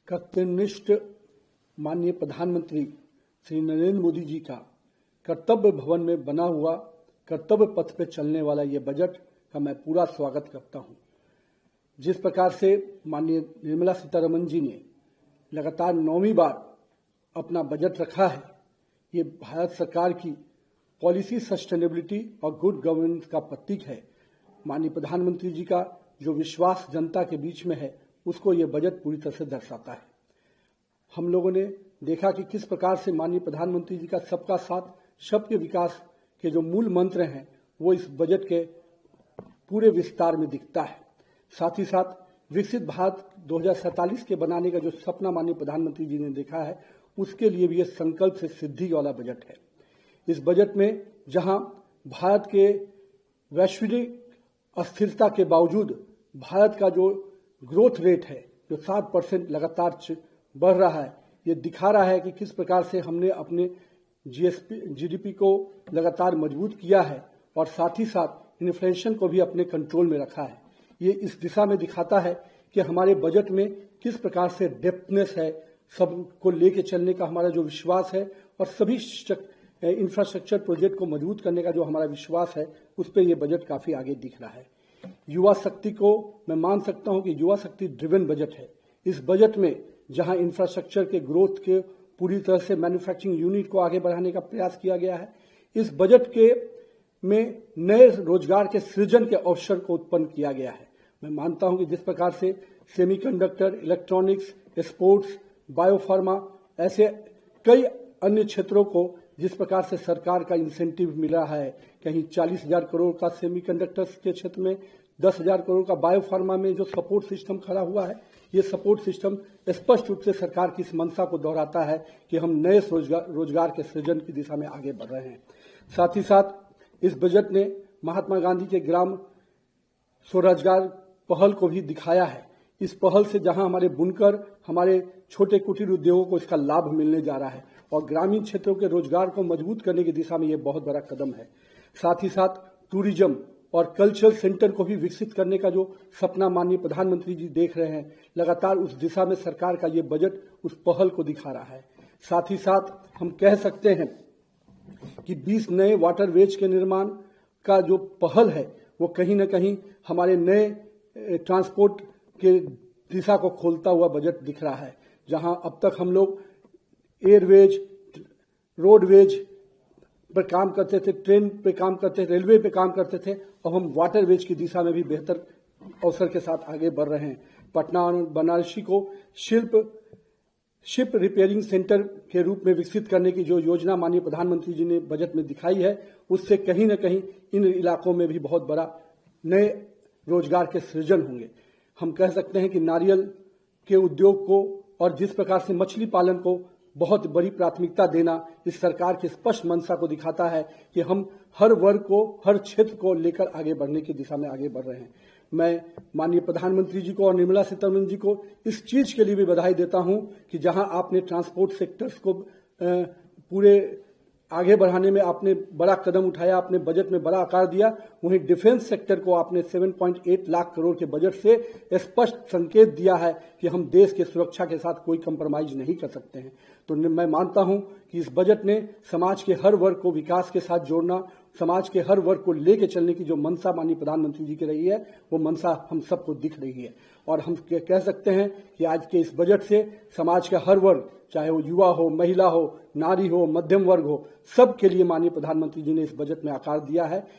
कर्तव्यनिष्ठ माननीय प्रधानमंत्री श्री नरेंद्र मोदी जी का कर्तव्य भवन में बना हुआ कर्तव्य पथ पे चलने वाला ये बजट का मैं पूरा स्वागत करता हूं। जिस प्रकार से माननीय निर्मला सीतारमण जी ने लगातार 9वीं बार अपना बजट रखा है, ये भारत सरकार की पॉलिसी सस्टेनेबिलिटी और गुड गवर्नेंस का प्रतीक है। माननीय प्रधानमंत्री जी का जो विश्वास जनता के बीच में है, उसको ये बजट पूरी तरह से दर्शाता है। हम लोगों ने देखा कि किस प्रकार से माननीय प्रधानमंत्री जी का सबका साथ सबके विकास के जो मूल मंत्र हैं, वो इस बजट के पूरे विस्तार में दिखता है। साथ ही साथ विकसित भारत 2047 के बनाने का जो सपना माननीय प्रधानमंत्री जी ने देखा है, उसके लिए भी ये संकल्प से सिद्धि वाला बजट है। इस बजट में जहां भारत के वैश्विक अस्थिरता के बावजूद भारत का जो ग्रोथ रेट है, जो 7% लगातार बढ़ रहा है, ये दिखा रहा है कि किस प्रकार से हमने अपने जीडीपी को लगातार मजबूत किया है और साथ ही साथ इन्फ्लेशन को भी अपने कंट्रोल में रखा है। ये इस दिशा में दिखाता है कि हमारे बजट में किस प्रकार से डेप्थनेस है, सबको लेके चलने का हमारा जो विश्वास है और सभी इंफ्रास्ट्रक्चर प्रोजेक्ट को मजबूत करने का जो हमारा विश्वास है, उस पर यह बजट काफी आगे दिख रहा है। युवा शक्ति को मैं मान सकता हूं कि युवा शक्ति ड्रिवन बजट है। इस बजट में जहां इंफ्रास्ट्रक्चर के ग्रोथ के पूरी तरह से मैन्युफैक्चरिंग यूनिट को आगे बढ़ाने का प्रयास किया गया है, इस बजट के में नए रोजगार के सृजन के अवसर को उत्पन्न किया गया है। मैं मानता हूं कि जिस प्रकार से सेमीकंडक्टर, इलेक्ट्रॉनिक्स, स्पोर्ट्स, बायोफार्मा, ऐसे कई अन्य क्षेत्रों को जिस प्रकार से सरकार का इंसेंटिव मिल रहा है, कहीं 40,000 करोड़ का सेमीकंडक्टर्स के क्षेत्र में, 10,000 करोड़ का बायोफार्मा में जो सपोर्ट सिस्टम खड़ा हुआ है, ये सपोर्ट सिस्टम स्पष्ट रूप से सरकार की इस मंशा को दोहराता है कि हम नए रोजगार के सृजन की दिशा में आगे बढ़ रहे हैं। साथ ही साथ इस बजट ने महात्मा गांधी के ग्राम स्वरोजगार पहल को भी दिखाया है। इस पहल से जहां हमारे बुनकर, हमारे छोटे कुटीर उद्योगों को इसका लाभ मिलने जा रहा है और ग्रामीण क्षेत्रों के रोजगार को मजबूत करने की दिशा में ये बहुत बड़ा कदम है। साथ ही साथ टूरिज्म और कल्चरल सेंटर को भी विकसित करने का जो सपना माननीय प्रधानमंत्री जी देख रहे हैं, लगातार उस दिशा में सरकार का ये बजट उस पहल को दिखा रहा है। साथ ही साथ हम कह सकते हैं कि 20 नए वाटरवेज के निर्माण का जो पहल है, वो कहीं न कहीं हमारे नए ट्रांसपोर्ट के दिशा को खोलता हुआ बजट दिख रहा है। जहां अब तक हम लोग एयरवेज, रोडवेज पर काम करते थे, ट्रेन पे काम करते थे, रेलवे पे काम करते थे, अब हम वाटरवेज की दिशा में भी बेहतर अवसर के साथ आगे बढ़ रहे हैं। पटना और बनारसी को शिप रिपेयरिंग सेंटर के रूप में विकसित करने की जो योजना माननीय प्रधानमंत्री जी ने बजट में दिखाई है, उससे कहीं न कहीं इन इलाकों में भी बहुत बड़ा नए रोजगार के सृजन होंगे। हम कह सकते हैं कि नारियल के उद्योग को और जिस प्रकार से मछली पालन को बहुत बड़ी प्राथमिकता देना इस सरकार की स्पष्ट मंशा को दिखाता है कि हम हर वर्ग को, हर क्षेत्र को लेकर आगे बढ़ने की दिशा में आगे बढ़ रहे हैं। मैं माननीय प्रधानमंत्री जी को और निर्मला सीतारमण जी को इस चीज के लिए भी बधाई देता हूं कि जहां आपने ट्रांसपोर्ट सेक्टर्स को पूरे आगे बढ़ाने में आपने बड़ा कदम उठाया, आपने बजट में बड़ा आकार दिया, वहीं डिफेंस सेक्टर को आपने 7.8 लाख करोड़ के बजट से स्पष्ट संकेत दिया है कि हम देश के सुरक्षा के साथ कोई कंप्रोमाइज नहीं कर सकते हैं। तो मैं मानता हूं कि इस बजट ने समाज के हर वर्ग को विकास के साथ जोड़ना, समाज के हर वर्ग को लेके चलने की जो मंशा माननीय प्रधानमंत्री जी की रही है, वो मंशा हम सबको दिख रही है। और हम कह सकते हैं कि आज के इस बजट से समाज का हर वर्ग, चाहे वो युवा हो, महिला हो, नारी हो, मध्यम वर्ग हो, सबके लिए माननीय प्रधानमंत्री जी ने इस बजट में आकार दिया है।